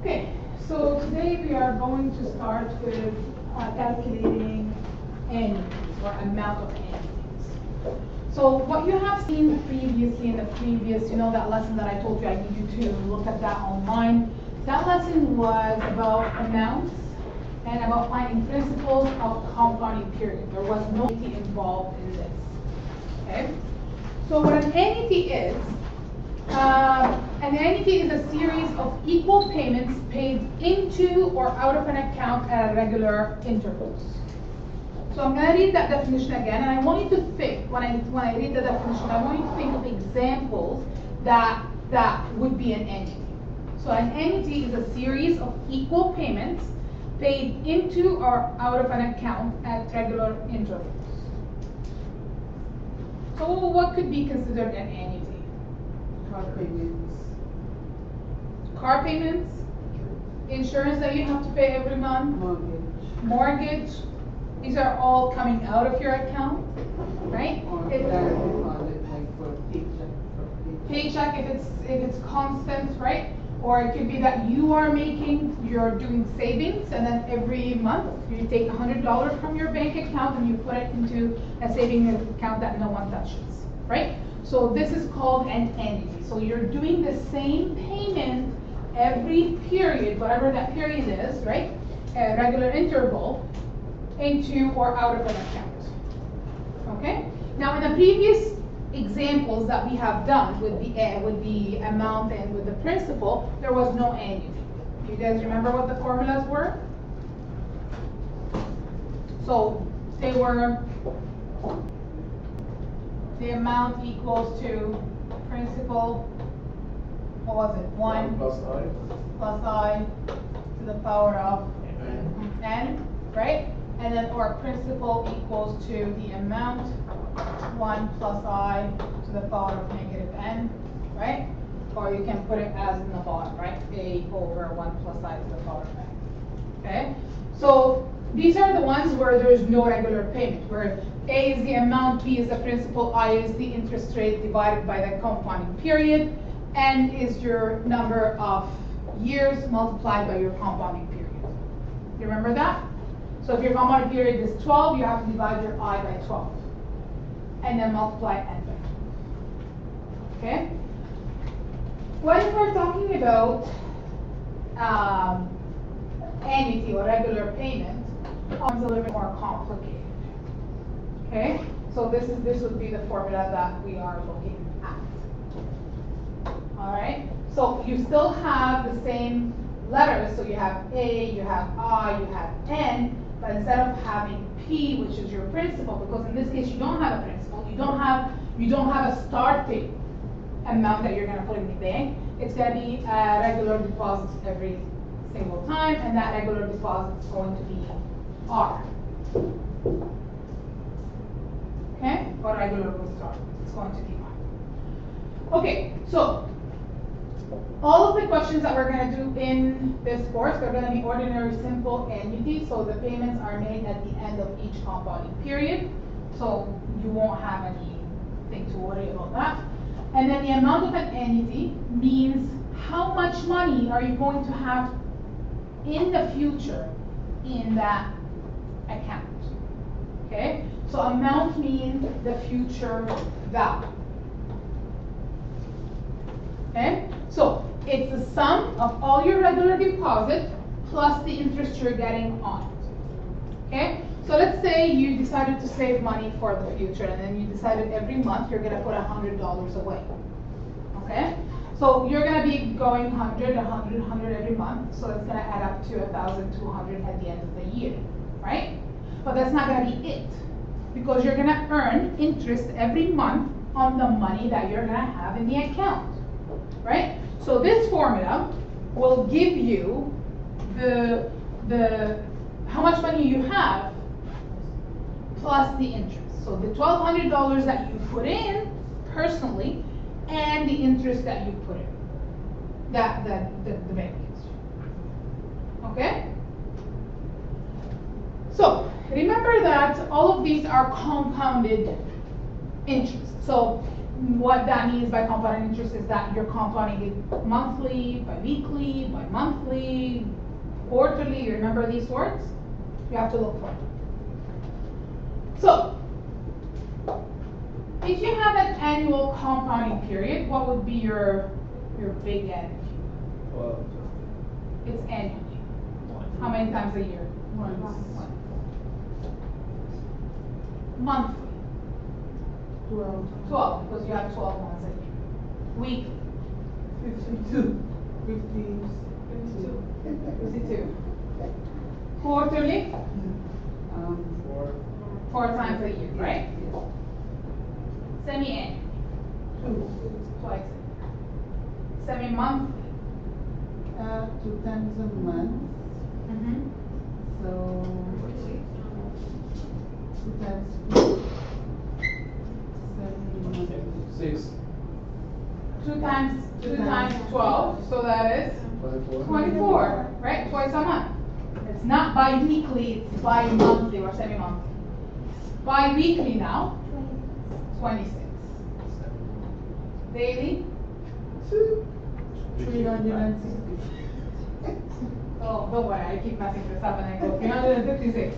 Okay, so today we are going to start with calculating annuities or amount of annuities. So what you have seen previously in the previous, that lesson that I told you I need you to look at that online. That lesson was about amounts and about finding principles of compounding period. There was no annuity involved in this. Okay? So what an annuity is, an annuity is a series of equal payments paid into or out of an account at regular intervals. So I'm going to read that definition again, and I want you to think, when I read the definition, I want you to think of examples that would be an annuity. So an annuity is a series of equal payments paid into or out of an account at regular intervals. So what could be considered an annuity? Car payments. Car payments, insurance that you have to pay every month, mortgage. These are all coming out of your account, right? Or direct deposit, like for paycheck if it's constant, right? Or it could be that you're doing savings, and then every month you take $100 from your bank account and you put it into a savings account that no one touches, right? So this is called an annuity. So you're doing the same payment every period, whatever that period is, right? A regular interval, into or out of an account. Okay? Now in the previous examples that we have done with the amount and with the principal, there was no annuity. You guys remember what the formulas were? So they were the amount equals to principal, what was it? 1 plus I to the power of n, right? And then or principal equals to the amount 1 plus I to the power of negative n, right? Or you can put it as in the bottom, right? A over 1 plus I to the power of n. Okay? So these are the ones where there's no regular payment, where A is the amount, B is the principal, I is the interest rate divided by the compounding period, N is your number of years multiplied by your compounding period. You remember that? So if your compounding period is 12, you have to divide your I by 12. And then multiply N by 12. Okay? When we're talking about annuity or regular payment, it's a little bit more complicated. Okay? So this would be the formula that we are looking at. Alright? So you still have the same letters, so you have A, you have I, you have N, but instead of having P, which is your principal, because in this case you don't have a principal, you don't have a starting amount that you're going to put in the bank. It's going to be regular deposits every single time, and that regular deposit is going to be R. Okay? Or regular with R. It's going to be R. Okay, so all of the questions that we're going to do in this course are going to be ordinary simple annuities, so the payments are made at the end of each compounding period, so you won't have anything to worry about that. And then the amount of an annuity means how much money are you going to have in the future in that account. Okay? So amount means the future value. Okay? So it's the sum of all your regular deposit plus the interest you're getting on it. Okay? So let's say you decided to save money for the future, and then you decided every month you're going to put $100 away. Okay? So you're going to be going 100, 100, 100 every month, so it's going to add up to 1,200 at the end of the year, right? But that's not going to be it, because you're going to earn interest every month on the money that you're going to have in the account, right? So this formula will give you the how much money you have plus the interest. So the $1,200 that you put in personally, and the interest that you put in, that the bank gives you. Okay? So remember that all of these are compounded interest. So what that means by compounding interest is that you're compounding it monthly, bi-weekly, bi-monthly, quarterly. You remember these words? You have to look for it. So, if you have an annual compounding period, what would be your big N? Well, It's annually. How many times a year? Once. Monthly. 12. 12, because you have 12 months a year. Weekly. 52. 52. Quarterly, four. 4 times a year, right? Yes. Semi-annual, 2. twice a year. Semi-monthly. 2 times a month. Mm-hmm. So 2 times 7. 6. 2 times Two times 12, so that is 24. 24, right? Twice a month. It's not bi-weekly, it's bi-monthly or semi-monthly. Bi-weekly now, 26. Daily, 360. oh, don't worry, I keep messing this up and I go 356.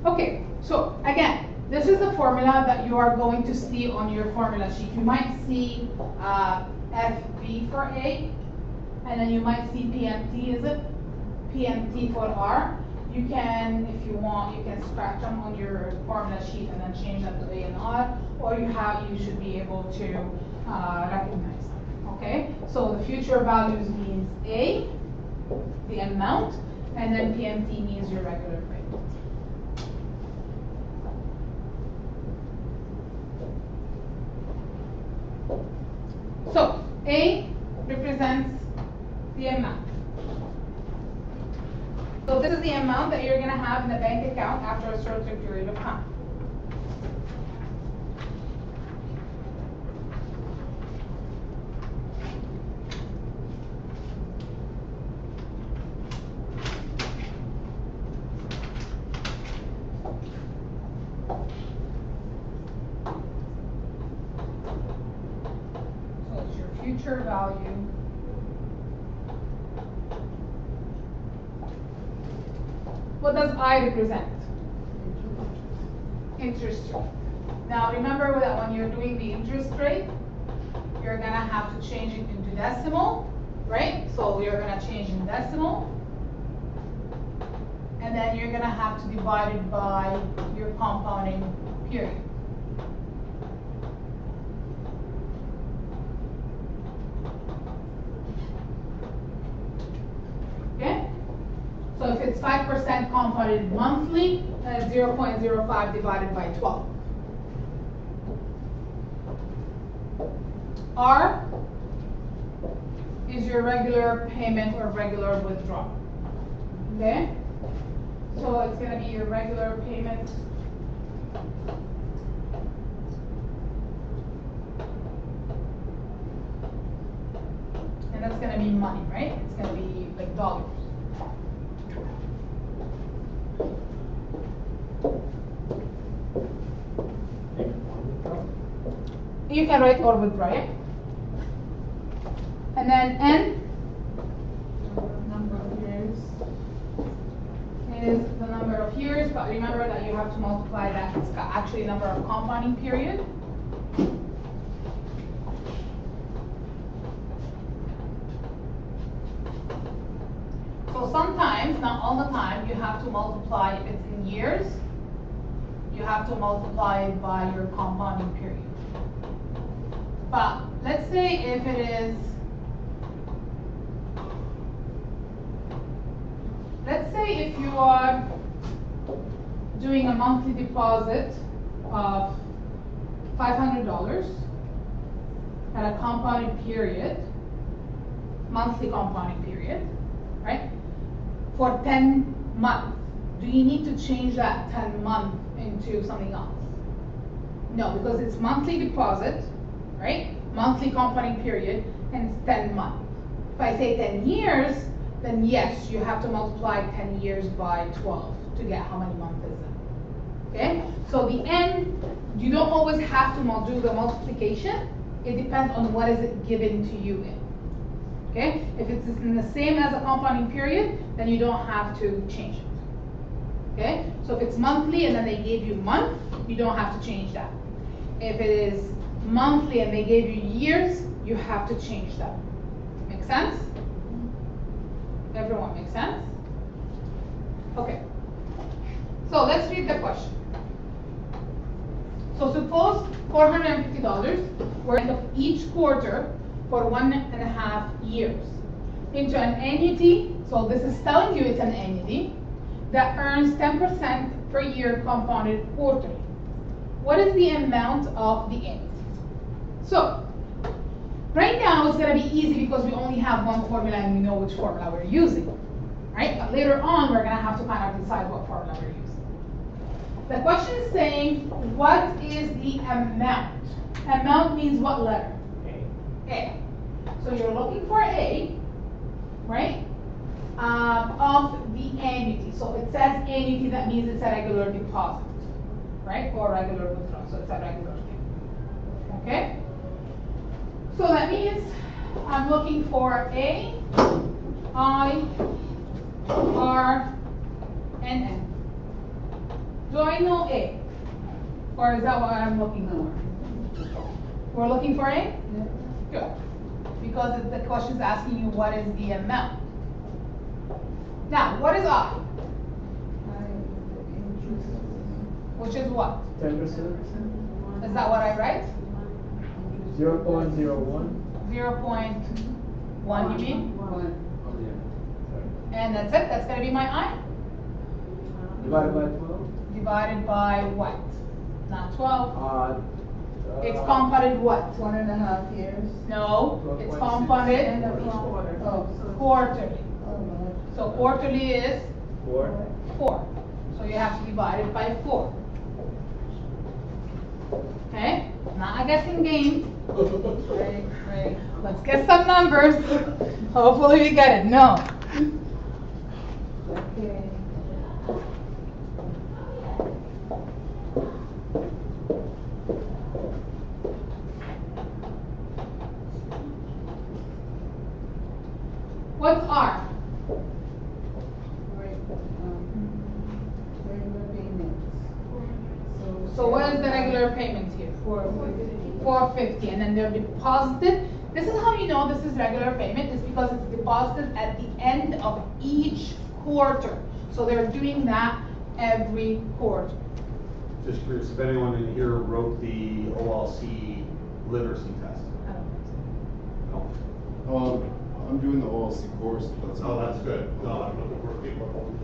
Okay, so again, this is the formula that you are going to see on your formula sheet. You might see FB for A, and then you might see PMT, is it? PMT for R. You can, if you want, you can scratch them on your formula sheet and then change them to A and R, or you should be able to recognize them, okay? So the future values means A, the amount, and then PMT means your regular rate. So, A represents the amount. So this is the amount that you're going to have in the bank account after a certain period of time. So it's your future value. What does I represent? Interest rate. Now remember that when you're doing the interest rate, you're going to have to change it into decimal, right? So you're going to change in decimal. And then you're going to have to divide it by your compounding period. Okay? So if it's 5% compounded monthly, then it's 0.05 divided by 12. R is your regular payment or regular withdrawal. Okay? So it's going to be your regular payment. And that's going to be money, right? It's going to be like dollars. You can write or withdraw, yeah? And then N Number of years. is the number of years, but remember that you have to multiply that. It's actually number of compounding period. So sometimes, not all the time, you have to multiply, if it's in years, you have to multiply it by your compounding period. But let's say if it is, let's say if you are doing a monthly deposit of $500 at a compounding period, monthly compounding period, right? For 10 months, do you need to change that 10 month into something else? No, because it's monthly deposit, right? Monthly compounding period, and it's 10 months. If I say 10 years, then yes, you have to multiply 10 years by 12 to get how many months is it. Okay? So the end, you don't always have to do the multiplication. It depends on what is it given to you in. Okay? If it's in the same as a compounding period, then you don't have to change it. Okay? So if it's monthly and then they gave you month, you don't have to change that. If it is monthly and they gave you years, you have to change that. Make sense? Everyone make sense? Okay. So let's read the question. So suppose $450 were end of each quarter for 1.5 years into an annuity. So this is telling you it's an annuity that earns 10% per year compounded quarterly. What is the amount of the annuity? So right now it's going to be easy because we only have one formula and we know which formula we're using, right? But later on we're going to have to kind of decide what formula we're using. The question is saying, what is the amount? Amount means what letter? A. So you're looking for A, right? Of the annuity. So if it says annuity, that means it's a regular deposit, right? Or regular withdrawal. So it's a regular thing. Okay? So that means I'm looking for A, I, R, and N. Do I know A? Or is that what I'm looking for? We're looking for A? Good. Because the question is asking you what is the amount. Now, what is I? Which is what? 10%. Is that what I write? 0.01. 0.1, you mean? Oh, yeah. And that's it? That's going to be my I? Divided by 12. Divided by what? Not 12. It's compounded what? 1.5 years. No, it's compounded End of each quarter. Oh, so quarterly. oh, So quarterly is 4. 4. So you have to divide it by 4. Okay? Not a guessing game. right. Let's get some numbers. Hopefully we get it. No. Okay. What's R? Regular payments. So what is the regular payment here? 450, and then they're deposited. This is how you know this is regular payment, is because it's deposited at the end of each quarter. So they're doing that every quarter. Just curious if anyone in here wrote the OLC literacy test. No. I'm doing the OLC course. Oh, that's good. No, I'm looking for people who do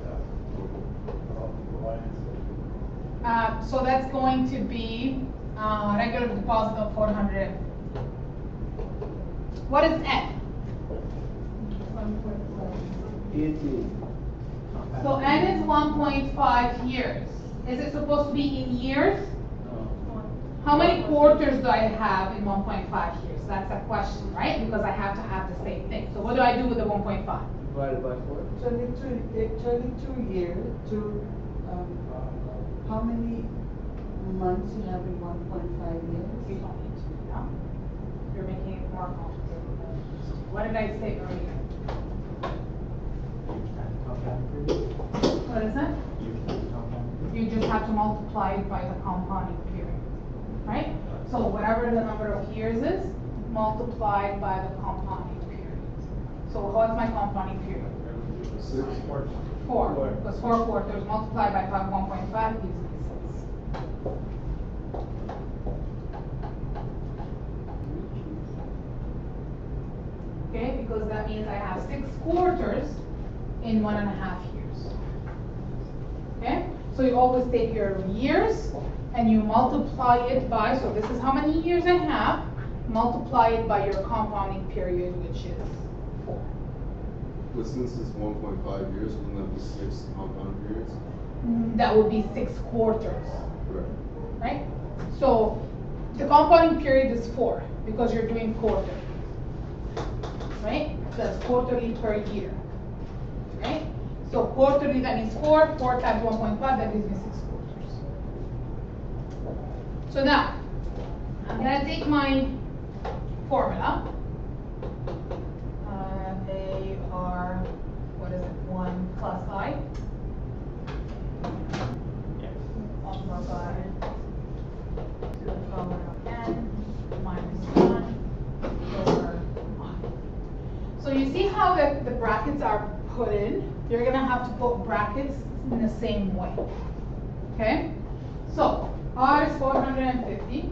that. So that's going to be regular deposit of 400. What is N? 18. So N is 1.5 years. Is it supposed to be in years? How many quarters do I have in 1.5 years? That's a question, right? Because I have to have the same thing. So what do I do with the 1.5? Divided by 4. 22 years to how many months you have in 1.5 years? You don't need to, no? You're making it more complicated. What did I say earlier? What is it? You just have to multiply it by the compounding period, right? So whatever the number of years is, multiplied by the compounding period. So what's my compounding period? 6. 4. Because 4 quarters multiplied by 1.5 gives me 6. Okay, because that means I have 6 quarters in 1.5 years. Okay, so you always take your years and you multiply it by, so this is how many years I have, multiply it by your compounding period, which is 4. But since it's 1.5 years, wouldn't that be 6 compound periods? That would be 6 quarters, Right. right? So the compounding period is 4 because you're doing quarter. right? So that's quarterly per year, right? So quarterly, that means 4 times 1.5, that gives me 6 quarters. So now, I'm gonna take my formula. AR, what is it, 1 plus I? Multiplied by to the power of n minus 1 over I. So you see how the brackets are put in? You're gonna have to put brackets in the same way. Okay? So R is 450.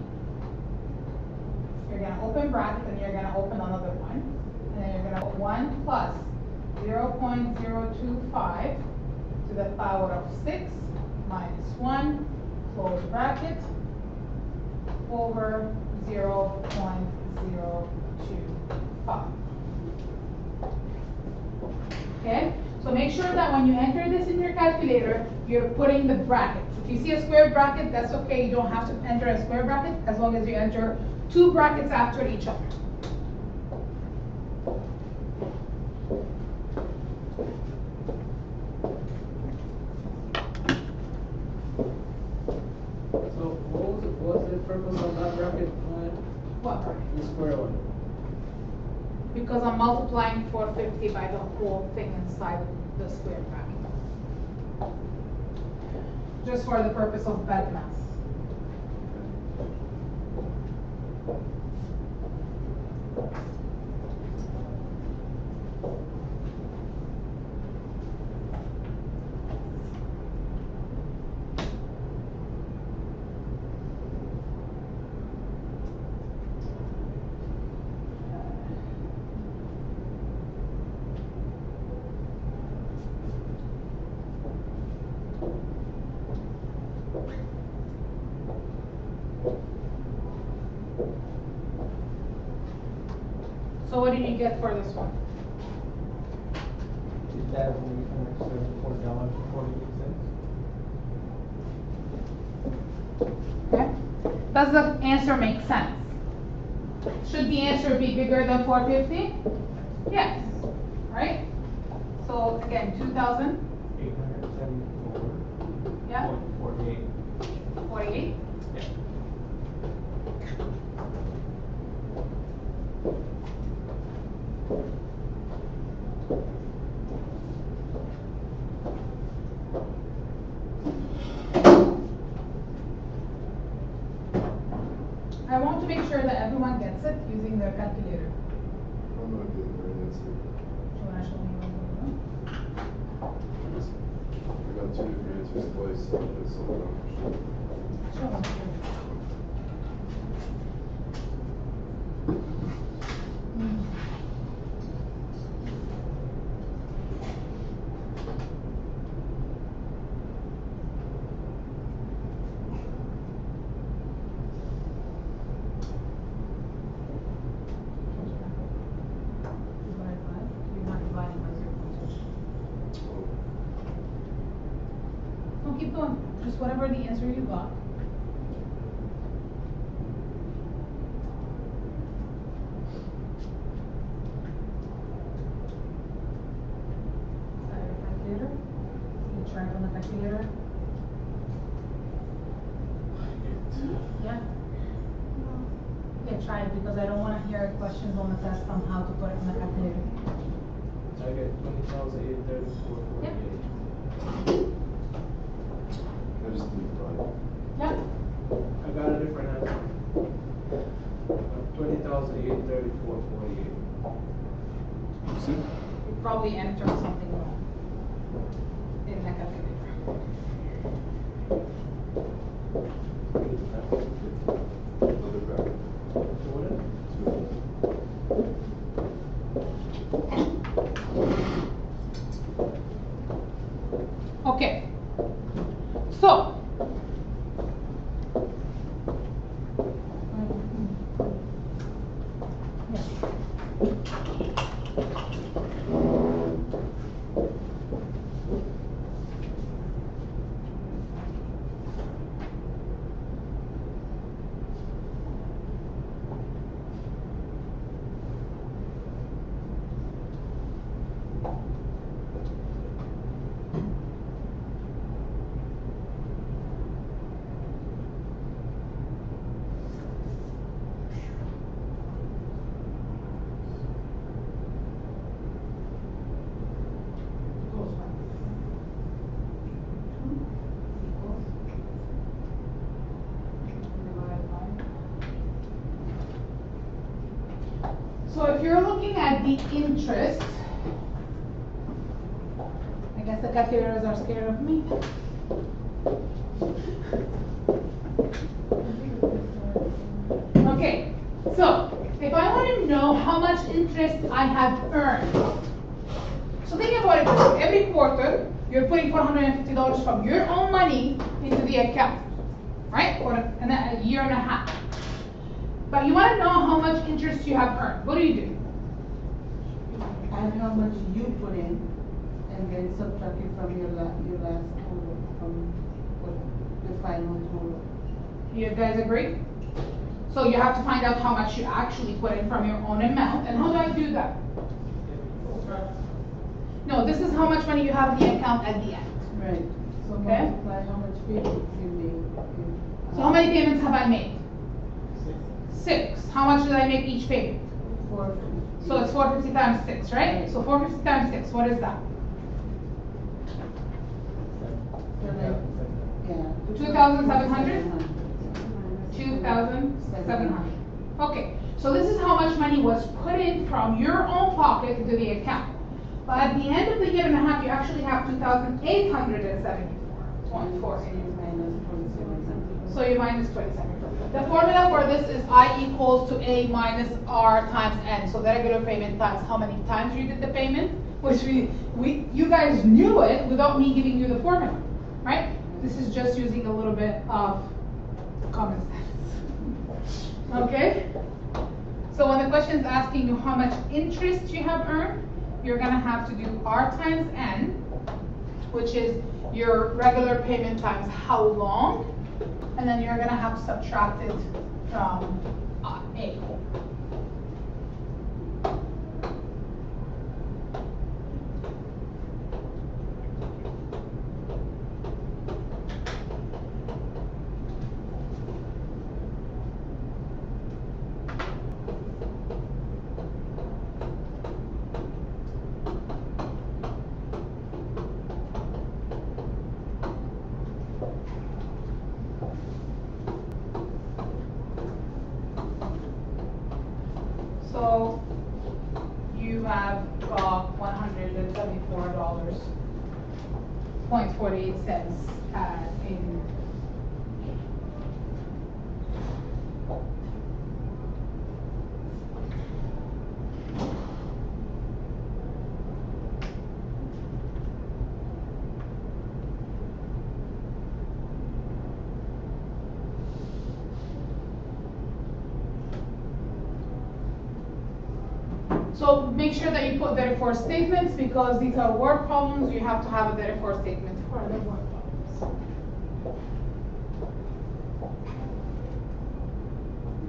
You're gonna open bracket and you're gonna open another one. And then you're gonna put 1 plus 0.025 to the power of 6 minus 1, close bracket, over 0.025. Okay? So make sure that when you enter this in your calculator, you're putting the brackets. If you see a square bracket, that's okay. You don't have to enter a square bracket as long as you enter 2 brackets after each other. So what was the purpose of that bracket? What bracket? The square one. Because I'm multiplying 450 by the whole thing inside the square bracket. Just for the purpose of bad math. So what did you get for this one? Okay. Does the answer make sense? Should the answer be bigger than 450? Yes. Right? So again, 2,000. 874. Yeah. 48. 48. Yeah. I want to make sure that everyone gets it using their calculator. I'm not getting the right answer. Do you want to show me what you're doing? I got 2 different answers twice, so that's something I'm sure. Show me. Divide by, you're not dividing by 0.2. Oh, No, keep going. Just whatever the answer you got. Is that your calculator? You try it on the calculator? Yeah? Yeah, try it because I don't want to hear questions on the test on how to put it in the calculator. I get 20,834. Yeah. I just didn't divide. Yeah. I got a different answer. 20,834. 48. You see? You probably entered something wrong in the calculator. Another bracket. What? 2. Okay. So. you're looking at the interest, I guess the calculators are scared of me. Okay, so if I want to know how much interest I have earned, so think about it, every quarter you're putting $450 from your own money into the account, right? For a year and a half. But you want to know how much interest you have earned. What do? And how much you put in, and then subtract it from your last total, from the final total. You guys agree? So you have to find out how much you actually put in from your own amount. And how do I do that? No, this is how much money you have in the account at the end. Right. So Okay. multiply how much payments you made. So how many payments have I made? 6. How much did I make each payment? 450. So it's 450 times 6, right? So 450 times 6, what is that? So like, yeah. 2,700? 2,700. Okay, so this is how much money was put in from your own pocket into the account. But at the end of the year and a half, you actually have 2,874.48. So you minus 27. The formula for this is I equals to A minus R times N. So the regular payment times how many times you did the payment, which you guys knew it without me giving you the formula, right? This is just using a little bit of common sense. Okay? So when the question is asking you how much interest you have earned, you're gonna have to do R times N, which is your regular payment times how long, and then you're gonna have to subtract it from A. So you have got $174.48 in. So make sure that you put therefore statements, because these are word problems. You have to have a therefore statement for the word problems.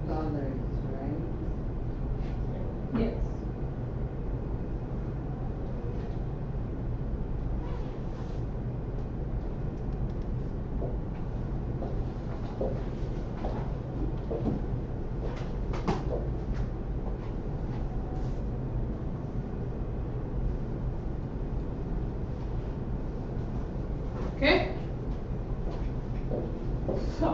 Dollars, right? Yes. Okay? So